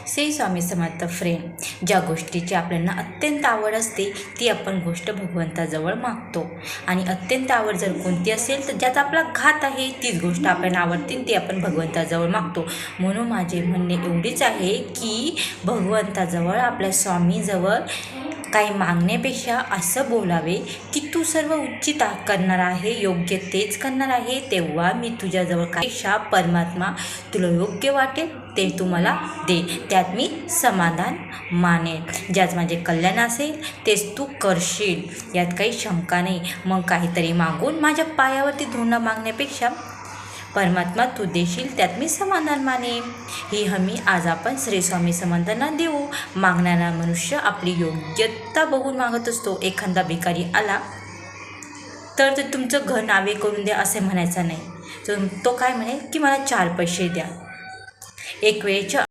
Shri Swami Samarth friend, ज्या गोष्टीची आपल्याला अत्यंत आवड असते ती आपण गोष्ट भगवंताजवळ मागतो. आणि अत्यंत आवड जर कोणती असेल तर ज्याचा आपला घात आहे तीच गोष्ट आपल्याला आवडते ती आपण भगवंताजवळ मागतो. म्हणून माझे म्हणणे एवढीच आहे की भगवंताजवळ, आपल्या स्वामीजवळ काही मागण्यापेक्षा असं बोलावे की तू सर्व उचित करणार आहे, योग्य तेच करणार आहे, तेव्हा मी तुझ्याजवळ काहीपेक्षा परमात्मा तुला योग्य वाटेल ते तू मला दे, त्यात मी समाधान मानेन. ज्यात माझे कल्याण असेल तेच तू करशील, यात काही शंका नाही. मग काहीतरी मागून माझ्या पायावरती धुणं मागण्यापेक्षा परमात्मा तू देशील त्यात मी समाधान मानेन, ही हमी आज आपण श्री स्वामी समर्थांना देऊ. मागणारा मनुष्य आपली योग्यता बघून मागत असतो. एखादा भिकारी आला तर तुमचं घर नावे करून द्या असे म्हणायचं नाही. तो काय म्हणेल की मला 4 पैसे द्या. एक वेळेच्या